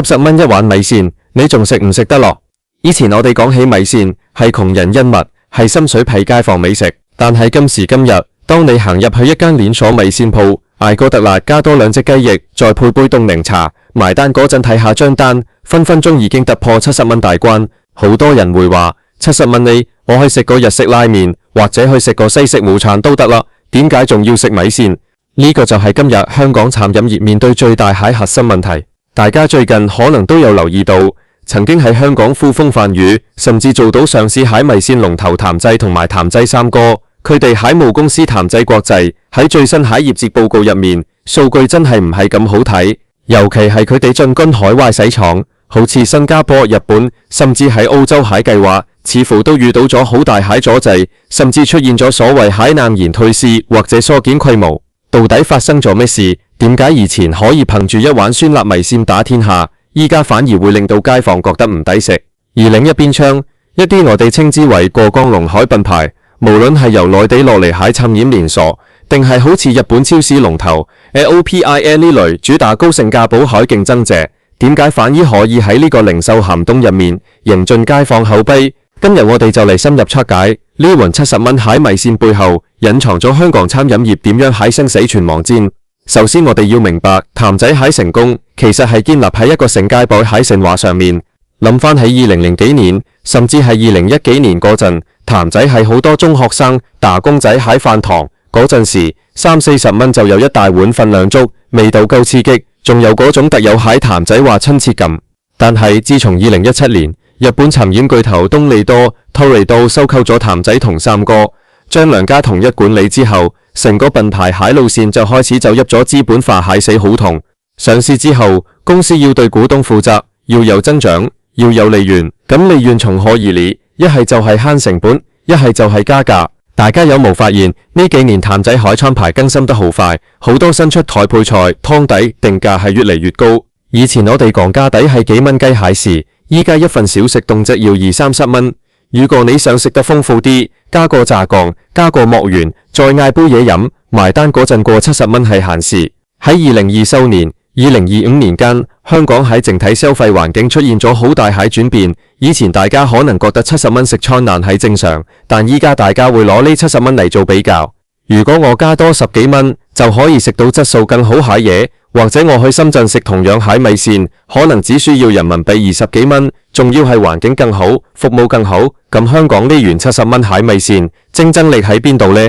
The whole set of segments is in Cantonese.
70蚊一碗米線，你仲食唔食得落？以前我哋講起米線係窮人恩物，係深水埗街坊美食，但係今時今日，當你行入去一間連鎖米線鋪，嗌個特辣加多2隻雞翼，再配杯凍檸茶，埋單嗰陣睇下張單，分分鐘已經突破70蚊大關。好多人會話70蚊我去食個日式拉麵，或者去食個西式午餐都得啦，點解仲要食米線？呢個就係今日香港餐飲業面對最大嘅核心問題。大家最近可能都有留意到，曾經喺香港呼風喚雨，甚至做到上市蟹米線龍頭譚仔同埋譚仔三哥，佢哋蟹務公司譚仔國際喺最新蟹業績報告入面，數據真係唔係咁好睇，尤其係佢哋進軍海外洗廠，好似新加坡、日本，甚至喺澳洲蟹計劃，似乎都遇到咗好大蟹阻滯，甚至出現咗所謂蟹硬然退市或者縮減規模。到底發生咗咩事？點解以前可以憑住一碗酸辣米線打天下，依家反而會令到街坊覺得唔抵食？而另一邊廂，一啲我哋稱之為過江龍海品牌，無論係由內地落嚟蟹餐飲連鎖，定係好似日本超市龍頭 LOPIA 呢類主打高性價比海競爭者，點解反而可以喺呢個零售寒冬入面迎進街坊口碑？今日我哋就嚟深入拆解呢碗70蚊蟹米線背後隱藏咗香港餐飲業點樣喺生死存亡戰。首先我哋要明白，譚仔蟹成功其實係建立喺一個性價比蟹神話上面。諗翻喺2000幾年，甚至係2010幾年嗰陣，譚仔係好多中學生打工仔喺飯堂嗰陣時，30-40蚊就有一大碗份量足，味道夠刺激，仲有嗰種特有蟹譚仔話親切感。但係自從2017年，日本餐飲巨頭東利多 Toray 收購咗譚仔同三哥，將兩家統一管理之後，成個品牌蟹路線就開始走入咗資本化蟹死胡同。上市之後，公司要對股東負責，要有增長，要有利潤。咁利潤從何而嚟？一係就係慳成本，一係就係加價。大家有冇發現呢幾年譚仔海餐牌更新得好快，好多新出台配菜、湯底定價係越嚟越高。以前我哋講價底係幾蚊雞蟹時，依家一份小食動輒要20-30蚊。如果你想食得豐富啲，加個炸醬，加個墨丸，再嗌杯嘢飲，埋單嗰陣過70蚊係閒事。喺2024年、2025年間，香港喺整體消費環境出現咗好大嘅轉變。以前大家可能覺得70蚊食餐難係正常，但依家大家會攞呢70蚊嚟做比較。如果我加多10幾蚊，就可以食到質素更好蟹嘢，或者我去深圳食同樣蟹米線，可能只需要人民幣20幾蚊，仲要係環境更好、服務更好。咁香港呢碗70蚊蟹米線，競爭力喺邊度呢？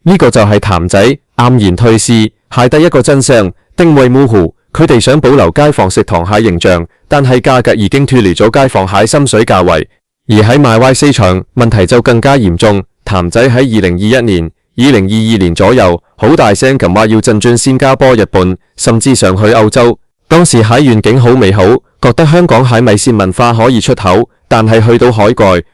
呢個就係譚仔黯然退市，蟹第一個真相，定位模糊。佢哋想保留街坊食堂蟹形象，但係價格已經脫離咗街坊蟹心水價位。而喺賣歪市場，問題就更加嚴重。譚仔喺2021年、2022年左右，好大聲咁話要進軍新加坡、日本，甚至上去歐洲。當時蟹願景好美好，覺得香港蟹米線文化可以出口，但係去到海外，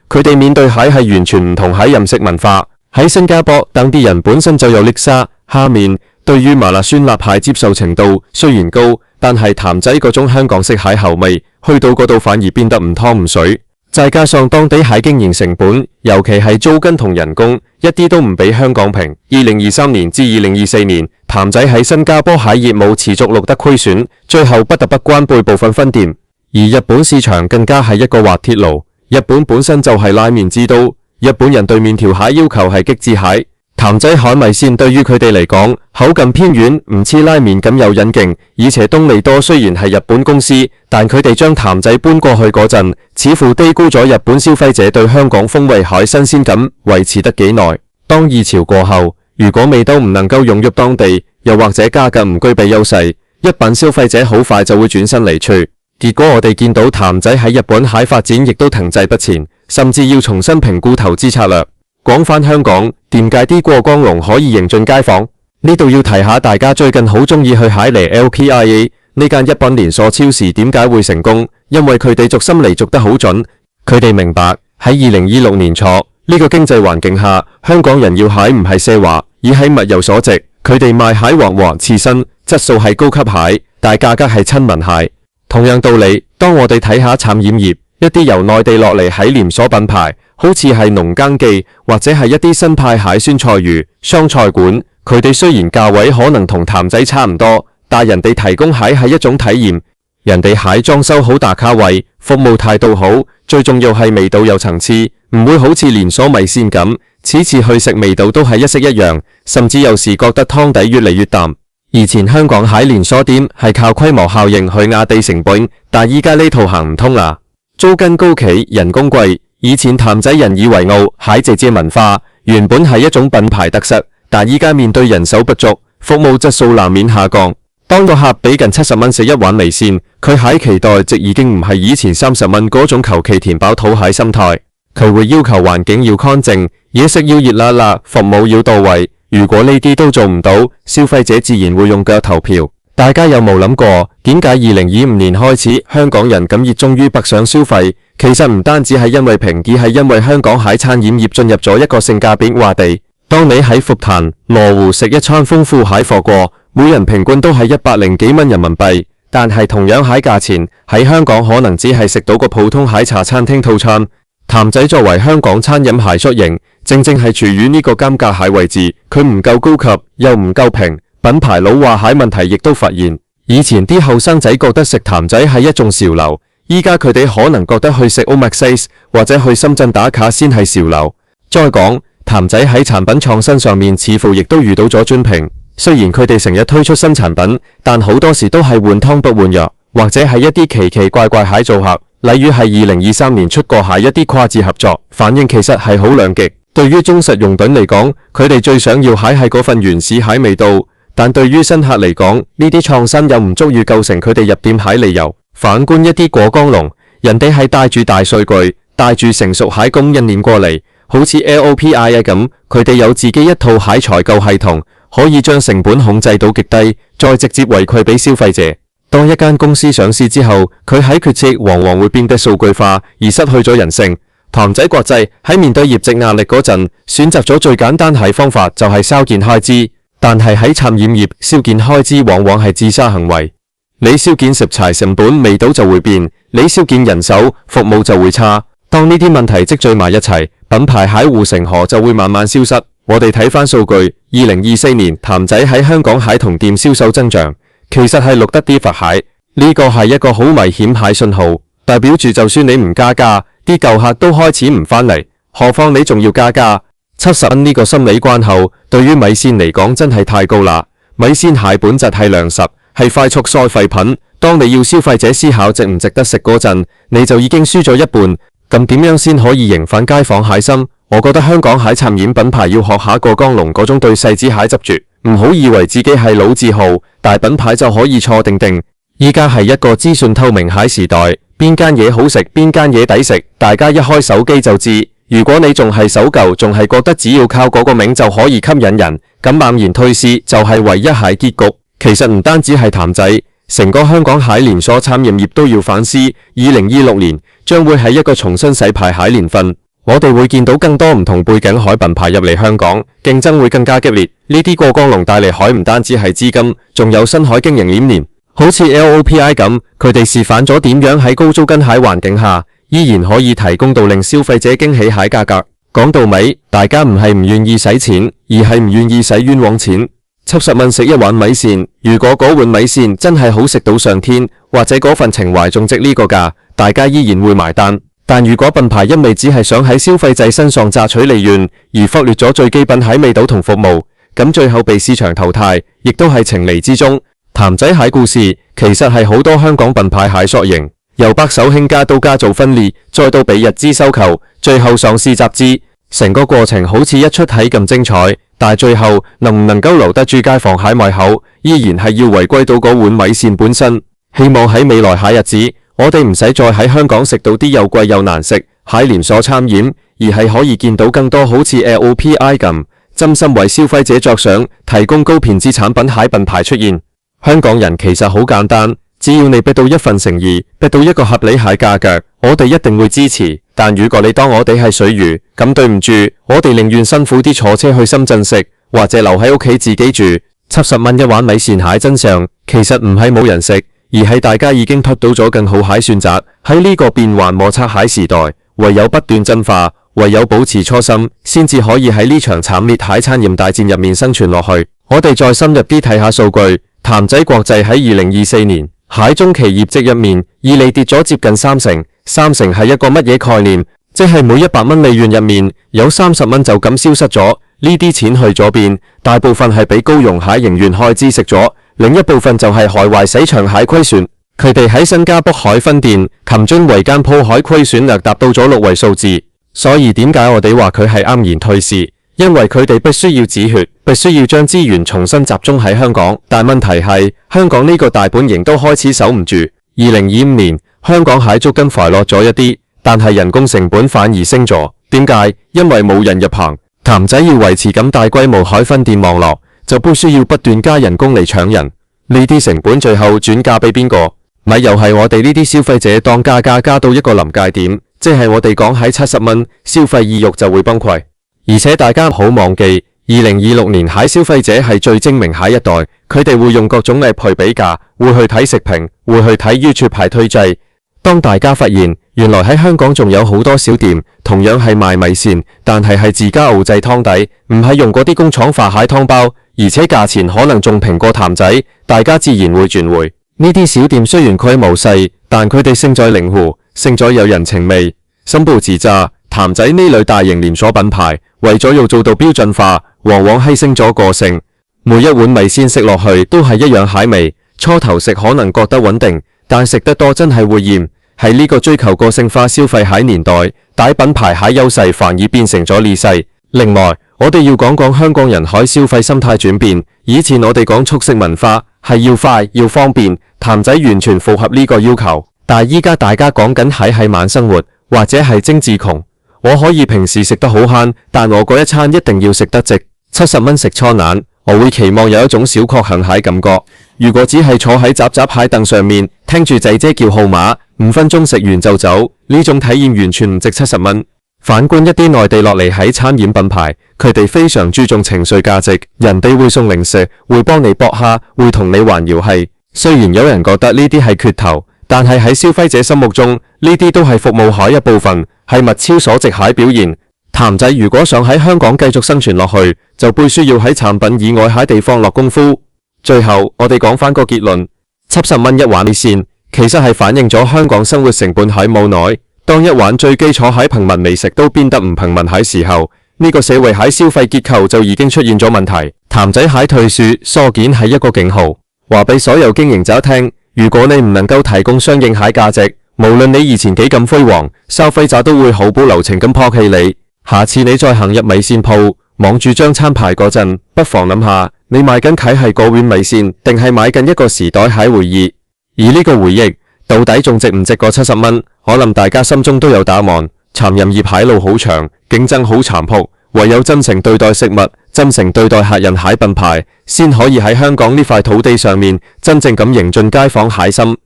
佢哋面對蟹係完全唔同蟹飲食文化。喺新加坡，當地人本身就有叻沙、蝦麵，對於麻辣酸辣蟹接受程度雖然高，但係譚仔嗰種香港式蟹口味，去到嗰度反而變得唔湯唔水。再加上當地蟹經營成本，尤其係租金同人工，一啲都唔比香港平。2023年至2024年，譚仔喺新加坡蟹業務持續錄得虧損，最後不得不關閉部分分店。而日本市場更加係一個滑鐵盧。日本本身就係拉麵之都，日本人對麵條蟹要求係極致蟹。譚仔海米線對於佢哋嚟講，口感偏軟，唔似拉麵咁有韌勁。而且東利多雖然係日本公司，但佢哋將譚仔搬過去嗰陣，似乎低估咗日本消費者對香港風味蟹新鮮感維持得幾耐。當熱潮過後，如果味道唔能夠融入當地，又或者價格唔具備優勢，一般消費者好快就會轉身離去。結果我哋見到譚仔喺日本蟹發展亦都停滯不前，甚至要重新評估投資策略。講返香港，點解啲過江龍可以迎進街坊？呢度要提下大家最近好中意去蟹嚟 LPIA 呢間一品連鎖超市點解會成功？因為佢哋捉心理捉得好準，佢哋明白喺2026年初呢個經濟環境下，香港人要蟹唔係奢華，而係物有所值。佢哋賣蟹黃黃刺身，質素係高級蟹，但價格係親民蟹。同樣道理，當我哋睇下餐飲業，一啲由內地落嚟喺連鎖品牌，好似係農耕記或者係一啲新派蟹酸菜魚湘菜館，佢哋雖然價位可能同譚仔差唔多，但人哋提供蟹係一種體驗。人哋蟹裝修好打卡位，服務態度好，最重要係味道有層次，唔會好似連鎖米線咁，次次去食味道都係一式一樣，甚至有時覺得湯底越嚟越淡。以前香港蟹連鎖店係靠規模效應去壓低成本，但依家呢套行唔通啦，租金高企，人工貴。以前譚仔引以為傲蟹姐姐文化，原本係一種品牌特色，但依家面對人手不足，服務質素難免下降。當個客俾近70蚊食一碗米線，佢蟹期待值已經唔係以前30蚊嗰種求其填飽肚蟹心態，佢會要求環境要乾淨，嘢食要熱辣辣，服務要到位。如果呢啲都做唔到，消費者自然會用腳投票。大家有冇諗過，點解2025年開始香港人咁熱衷於北上消費？其實唔單止係因為平，而係因為香港蟹餐飲業進入咗一個性價比洼地。當你喺福壇、羅湖食一餐豐富蟹火鍋，每人平均都係100幾蚊人民幣，但係同樣蟹價錢喺香港可能只係食到個普通蟹茶餐廳套餐。譚仔作為香港餐飲蟹縮型，正正係處於呢個尷尬蟹位置，佢唔夠高級又唔夠平，品牌老話蟹問題亦都發現。以前啲後生仔覺得食譚仔係一種潮流，依家佢哋可能覺得去食 Omakase 或者去深圳打卡先係潮流。再講譚仔喺產品創新上面似乎亦都遇到咗尊評，雖然佢哋成日推出新產品，但好多時都係換湯不換藥，或者係一啲奇奇怪怪蟹組合。例如係2023年出過蟹一啲跨字合作，反應其實係好兩極。對於忠實擁躉嚟講，佢哋最想要蟹係嗰份原始蟹味道，但對於新客嚟講，呢啲創新又唔足以構成佢哋入店蟹理由。反觀一啲果江龍，人哋係帶住大數據，帶住成熟蟹供應鏈過嚟，好似 LOPI 咁，佢哋有自己一套蟹採購系統，可以將成本控制到極低，再直接回饋俾消費者。當一間公司上市之後，佢喺決策往往會變得數據化，而失去咗人性。譚仔國際喺面對業績壓力嗰陣，選擇咗最簡單係方法，就係削減開支。但係喺餐飲業，削減開支往往係自殺行為。你削減食材成本，味道就會變；你削減人手，服務就會差。當呢啲問題積聚埋一齊，品牌蟹護城河就會慢慢消失。我哋睇翻數據，2024年譚仔喺香港蟹同店銷售增長。其實係錄得啲罰蟹，呢個係一個好危險蟹信號，代表住就算你唔加價，啲舊客都開始唔返嚟，何況你仲要加價。70蚊呢個心理關口，對於米線嚟講真係太高啦。米線蟹本質係糧食，係快速收費品。當你要消費者思考值唔值得食嗰陣，你就已經輸咗一半。咁點樣先可以迎返街坊蟹心？我覺得香港蟹餐飲品牌要學下過江龍嗰種對細子蟹執着。唔好以為自己係老字號大品牌就可以坐定定。依家係一個資訊透明蟹時代，邊間嘢好食，邊間嘢抵食，大家一開手機就知。如果你仲係守舊，仲係覺得只要靠嗰個名就可以吸引人，咁猛然退市就係唯一蟹結局。其實唔單止係譚仔，成個香港蟹連鎖餐飲業都要反思。2026年將會係一個重新洗牌蟹年份。我哋會見到更多唔同背景海品牌入嚟香港，競爭會更加激烈。呢啲過江龍帶嚟海唔單止係資金，仲有新海經營理念。好似 LOPI 咁，佢哋示範咗點樣喺高租金蟹環境下，依然可以提供到令消費者驚喜蟹價格。講到尾，大家唔係唔願意使錢，而係唔願意使冤枉錢。70蚊食一碗米線，如果嗰碗米線真係好食到上天，或者嗰份情懷仲值呢個價，大家依然會埋單。但如果品牌因為只係想喺消費者身上榨取利潤，而忽略咗最基本喺味道同服務，咁最後被市場淘汰，亦都係情理之中。譚仔蟹故事其實係好多香港品牌蟹縮型，由白手興家到家族分裂，再到被日資收購，最後上市集資，成個過程好似一出戲咁精彩。但最後能唔能夠留得住街坊蟹胃口，依然係要回歸到嗰碗米線本身。希望喺未來下日子，我哋唔使再喺香港食到啲又貴又難食蟹連鎖餐飲，而係可以見到更多好似 LOPI 咁，真心為消費者着想，提供高品質產品蟹品牌出現。香港人其實好簡單，只要你逼到一份誠意，逼到一個合理蟹價格，我哋一定會支持。但如果你當我哋係水魚，咁對唔住，我哋寧願辛苦啲坐車去深圳食，或者留喺屋企自己煮。70蚊一碗米線蟹真相，其實唔係冇人食，而係大家已經撲到咗更好蟹選擇。喺呢個變幻莫測蟹時代，唯有不斷進化，唯有保持初心，先至可以喺呢場慘烈蟹餐飲大戰入面生存落去。我哋再深入啲睇下數據，譚仔國際喺2024年蟹中期業績入面，伊利跌咗接近30%，三成係一個乜嘢概念？即係每100蚊利潤入面有30蚊就咁消失咗，呢啲錢去咗邊？大部分係俾高蓉蟹營運開支食咗，另一部分就係害壞死長蟹虧損。佢哋喺新加坡海分店、琴津圍間鋪海虧損略達到咗6位數字。所以點解我哋話佢係黯然退市？因為佢哋必須要止血，必須要將資源重新集中喺香港。但問題係香港呢個大本營都開始守唔住。2025年香港蟹足跟快落咗一啲，但係人工成本反而升咗。點解？因為冇人入行，譚仔要維持咁大規模海分店網絡，就必須要不斷加人工嚟搶人。呢啲成本最後轉嫁俾邊個？咪又係我哋呢啲消費者當價格加到一個臨界點，即係我哋講喺70蚊，消費意欲就會崩潰。而且大家唔好忘記，2026年蟹消費者係最精明蟹一代，佢哋會用各種 app 去比價，會去睇食評，會去睇 YouTube 排推掣。當大家發現原來喺香港仲有好多小店同樣係賣米線，但係自家熬製湯底，唔係用嗰啲工廠化蟹湯包，而且價錢可能仲平過譚仔，大家自然會轉回。呢啲小店雖然規模細，但佢哋勝在靈活，勝在有人情味。新報自炸，譚仔呢類大型連鎖品牌為咗要做到標準化，往往犧牲咗個性。每一碗米線食落去都係一樣蟹味，初頭食可能覺得穩定，但食得多真係會厭。喺呢個追求個性化消費蟹年代，大品牌蟹優勢反而變成咗劣勢。另外，我哋要講講香港人海消費心態轉變。以前我哋講速食文化係要快要方便，譚仔完全符合呢個要求。但係依家大家講緊係慢生活，或者係精緻窮。我可以平時食得好慳，但我嗰一餐一定要食得值。70蚊食餐腩，我會期望有一種小確幸蟹感覺。如果只係坐喺雜蟹凳上面，聽住姐姐叫號碼，5分鐘食完就走，呢種體驗完全唔值70蚊。反觀一啲內地落嚟喺餐飲品牌，佢哋非常注重情緒價值，人哋會送零食，會幫你搏蝦，會同你玩遊戲。雖然有人覺得呢啲係缺頭，但係喺消費者心目中，呢啲都係服務蟹一部分，係物超所值蟹表現。譚仔如果想喺香港繼續生存落去，就必須要喺產品以外蟹地方落功夫。最後我哋講翻個結論，70蚊一碗米線，其實係反映咗香港生活成本係冇耐。當一碗最基礎喺平民美食都變得唔平民喺時候，呢個社會蟹消費結構就已經出現咗問題。譚仔蟹退市疏件係一個警號，話俾所有經營者聽，如果你唔能夠提供相應蟹價值，無論你以前幾咁輝煌，消費者都會毫不留情咁拋棄你。下次你再行入米線鋪，望住張餐牌嗰陣，不妨諗下，你買緊嘅係嗰碗米線，定係買緊一個時代蟹回憶？而呢個回憶到底仲值唔值過70蚊？可能大家心中都有答案。餐飲業蟹路好長，競爭好殘酷，唯有真誠對待食物，真誠對待客人蟹品牌，先可以喺香港呢塊土地上面真正咁迎進街坊蟹心。